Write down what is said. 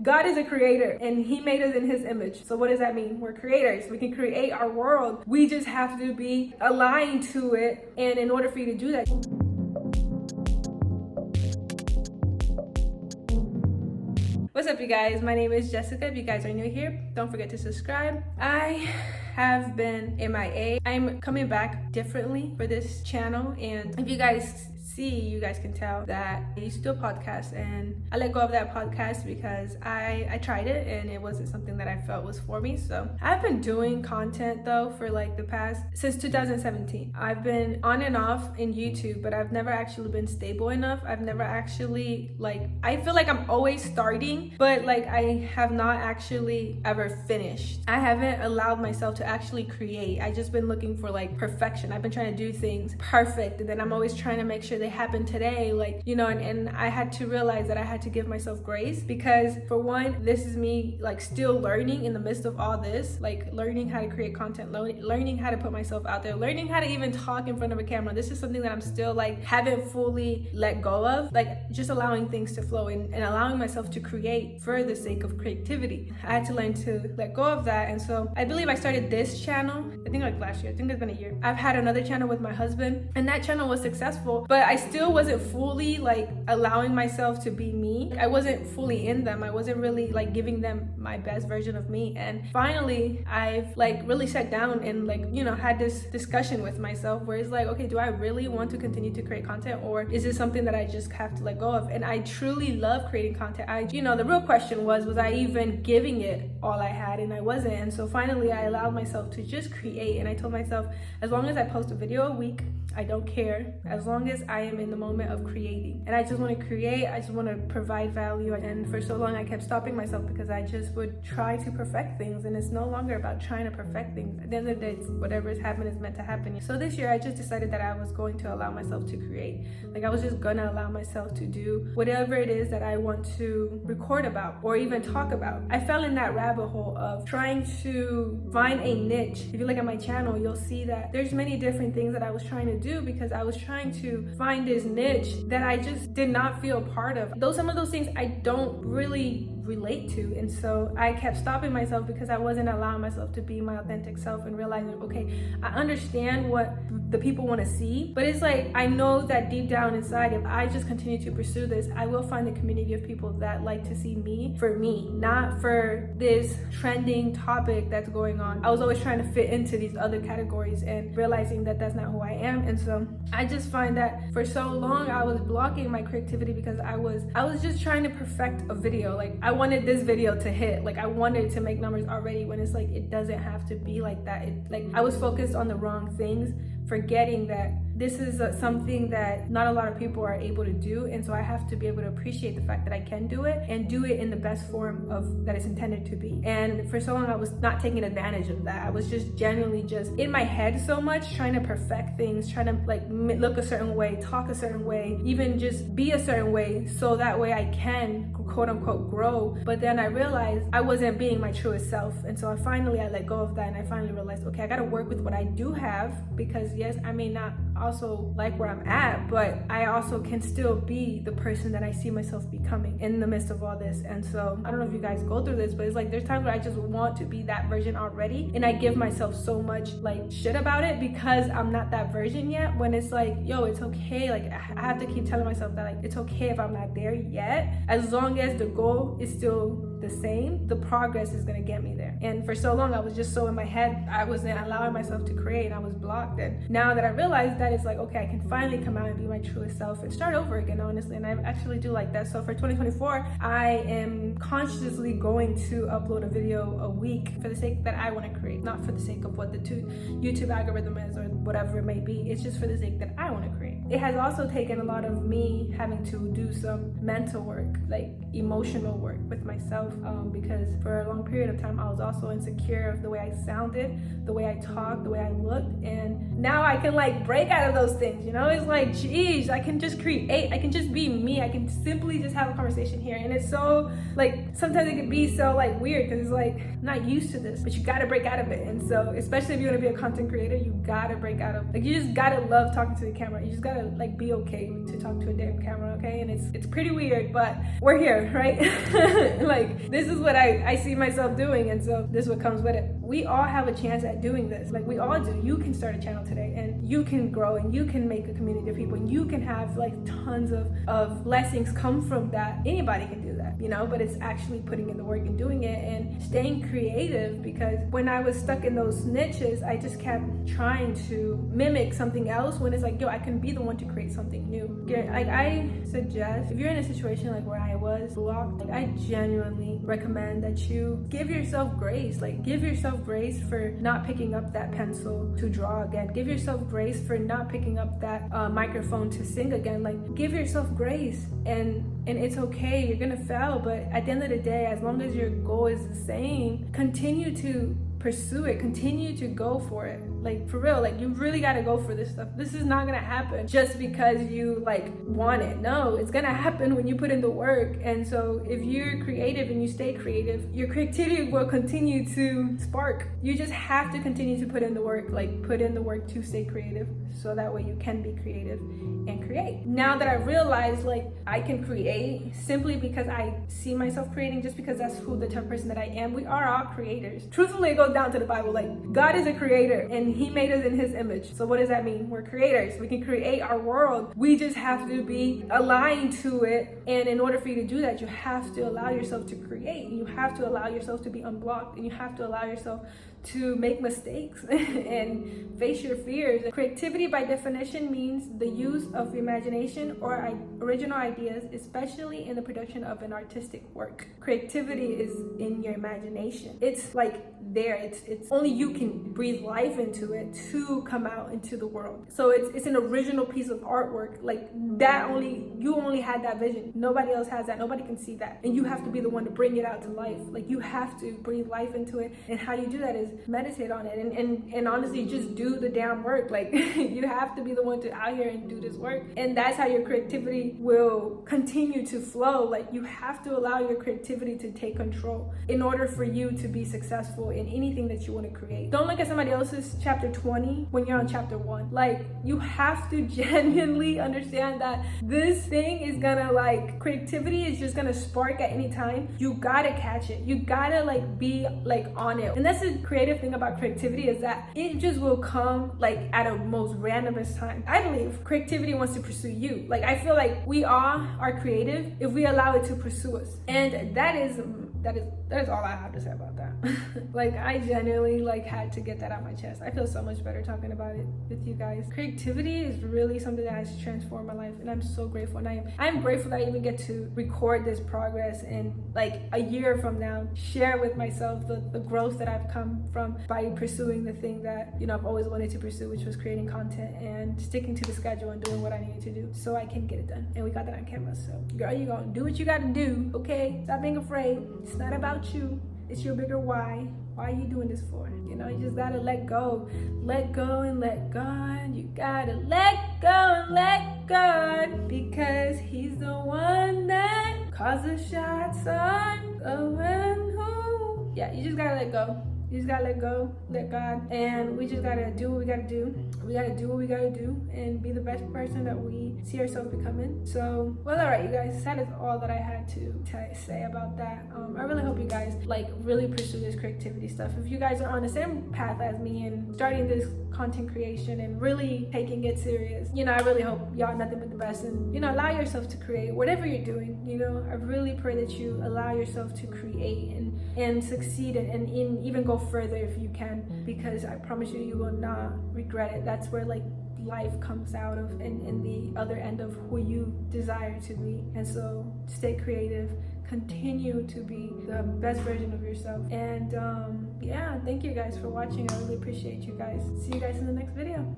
God is a creator and he made us in his image. So what does that mean? We're creators. We can create our world. We just have to be aligned to it. And in order for you to do that, what's up, you guys? My name is Jessica. If you guys are new here, don't forget to subscribe. I have been MIA. I'm coming back differently for this channel, and if you guys you guys can tell that I used to do a podcast and I let go of that podcast because I tried it and it wasn't something that I felt was for me. So I've been doing content though for like the past, since 2017. I've been on and off in YouTube, but I've never actually been stable enough. I've never actually, I feel like I'm always starting, but I have not actually ever finished. I haven't allowed myself to actually create. I just been looking for perfection. I've been trying to do things perfect, and then I'm always trying to make sure they happen today, and I had to realize that I had to give myself grace, because for one, this is me still learning in the midst of all this, learning how to create content, learning how to put myself out there, learning how to even talk in front of a camera. This is something that I'm still haven't fully let go of, just allowing things to flow and allowing myself to create for the sake of creativity. I had to learn to let go of that. And so I believe I started this channel, I think last year. I think it's been a year. I've had another channel with my husband, and that channel was successful, but I still wasn't fully allowing myself to be me. I wasn't fully in them. I wasn't really giving them my best version of me. And finally I've really sat down and had this discussion with myself where it's okay, do I really want to continue to create content, or is it something that I just have to let go of? And I truly love creating content. The real question was I even giving it all I had? And I wasn't. And so finally I allowed myself to just create, and I told myself, as long as I post a video a week, I don't care, as long as I am in the moment of creating. And I just want to create, I just want to provide value. And for so long I kept stopping myself because I just would try to perfect things, and it's no longer about trying to perfect things. At the end of the day, whatever is happening is meant to happen. So this year I just decided that I was going to allow myself to create. I was just gonna allow myself to do whatever it is that I want to record about or even talk about. I fell in that rabbit hole of trying to find a niche. If you look at my channel, you'll see that there's many different things that I was trying to do, because I was trying to find this niche that I just did not feel part of. Some of those things I don't really relate to, and so I kept stopping myself because I wasn't allowing myself to be my authentic self and realizing, okay, I understand what the people want to see, but it's I know that deep down inside, if I just continue to pursue this, I will find a community of people that like to see me for me, not for this trending topic that's going on. I was always trying to fit into these other categories and realizing that that's not who I am. And so I just find that for so long I was blocking my creativity because I was just trying to perfect a video. I wanted this video to hit, I wanted to make numbers already, when it's it doesn't have to be like that. I was focused on the wrong things, forgetting that this is something that not a lot of people are able to do. And so I have to be able to appreciate the fact that I can do it and do it in the best form of that it's intended to be. And for so long I was not taking advantage of that. I was just genuinely just in my head so much, trying to perfect things, trying to look a certain way, talk a certain way, even just be a certain way, so that way I can quote unquote grow. But then I realized I wasn't being my truest self. And so I let go of that, and I finally realized, okay, I gotta work with what I do have, because yes, I may not also like where I'm at, but I also can still be the person that I see myself becoming in the midst of all this. And so I don't know if you guys go through this, but it's there's times where I just want to be that version already, and I give myself so much shit about it because I'm not that version yet, when it's yo, it's okay. I have to keep telling myself that it's okay if I'm not there yet, as long as the goal is still the same, the progress is gonna get me there. And for so long I was just so in my head, I wasn't allowing myself to create, and I was blocked. And now that I realized that, it's okay, I can finally come out and be my truest self and start over again, honestly. And I actually do like that. So for 2024 I am consciously going to upload a video a week for the sake that I want to create, not for the sake of what the YouTube algorithm is or whatever it may be. It's just for the sake that I want to create. It has also taken a lot of me having to do some mental work, emotional work with myself, because for a long period of time I was also insecure of the way I sounded, the way I talked, the way I looked. And now I can break out of those things, it's geez, I can just create, I can just be me, I can simply just have a conversation here. And it's so sometimes it can be so weird, because it's I'm not used to this, but you gotta break out of it. And so especially if you want to be a content creator, you gotta break out of you just gotta love talking to the camera. You just gotta be okay to talk to a damn camera, okay? And it's pretty weird, but we're here. forever, right? Like, this is what I see myself doing, and so this is what comes with it. We all have a chance at doing this. Like, we all do. You can start a channel today, and you can grow, and you can make a community of people, and you can have like tons of blessings come from that. Anybody can do that, you know, but it's actually putting in the work and doing it and staying creative, because when I was stuck in those niches, I just kept trying to mimic something else when it's like, yo, I can be the one to create something new. Like, I suggest, if you're in a situation like where I was blocked, like, I genuinely recommend that you give yourself grace. Like, give yourself grace for not picking up that pencil to draw again. Give yourself grace for not picking up that microphone to sing again. Like, give yourself grace, and it's okay. You're gonna fail, but at the end of the day, as long as your goal is the same, continue to pursue it, continue to go for it. Like, for real, like, you really got to go for this stuff. This is not gonna happen just because you like want it. No, it's gonna happen when you put in the work. And so if you're creative and you stay creative, your creativity will continue to spark. You just have to continue to put in the work, like put in the work to stay creative, so that way you can be creative and create. Now that I realized, like, I can create simply because I see myself creating, just because that's who the type of person that I am. We are all creators. Truthfully, it goes down to the Bible. Like, God is a creator, and he made us in his image. So what does that mean? We're creators. We can create our world. We just have to be aligned to it. And in order for you to do that, you have to allow yourself to create. You have to allow yourself to be unblocked, and you have to allow yourself to make mistakes and face your fears. Creativity, by definition, means the use of imagination or original ideas, especially in the production of an artistic work. Creativity is in your imagination. It's like there. It's only you can breathe life into it to come out into the world. So it's an original piece of artwork. Like, that you only had that vision. Nobody else has that. Nobody can see that. And you have to be the one to bring it out to life. Like, you have to breathe life into it. And how you do that is meditate on it and honestly just do the damn work. Like, you have to be the one to out here and do this work. And that's how your creativity will continue to flow. Like, you have to allow your creativity to take control in order for you to be successful in anything that you want to create. Don't look at somebody else's chapter 20 when you're on chapter 1. Like, you have to genuinely understand that this thing is gonna, like, creativity is just gonna spark at any time. You gotta catch it. You gotta, like, be, like, on it. And that's the creative thing about creativity, is that it just will come, like, at a most randomest time. I believe creativity wants to pursue you. Like, I feel like we all are creative if we allow it to pursue us. And that is all I have to say about that. Like, I genuinely, like, had to get that out my chest. I feel so much better talking about it with you guys. Creativity is really something that has transformed my life, and I'm so grateful. And I'm grateful that I even get to record this progress, and like a year from now share with myself the growth that I've come from by pursuing the thing that, you know, I've always wanted to pursue, which was creating content and sticking to the schedule and doing what I needed to do so I can get it done. And we got that on camera. So, girl, you gonna do what you gotta do, okay? Stop being afraid. It's not about you. It's your bigger why. Why are you doing this for? You know, you just gotta let go. Let go and let God. You gotta let go and let God, because he's the one that calls the shots on the one who. Yeah, you just gotta let go. You just gotta let go, let God, and we just gotta do what we gotta do. We gotta do what we gotta do and be the best person that we see ourselves becoming. So, well, all right, you guys, that is all that I had to say about that. I really hope you guys, like, really pursue this creativity stuff. If you guys are on the same path as me and starting this content creation and really taking it serious, you know, I really hope y'all nothing but the best, and, you know, allow yourself to create whatever you're doing. You know, I really pray that you allow yourself to create and succeed and even go further if you can, because I promise you, you will not regret it. That's where, like, life comes out of, and in the other end of who you desire to be. And so stay creative, continue to be the best version of yourself, and yeah, thank you guys for watching. I really appreciate you guys. See you guys in the next video.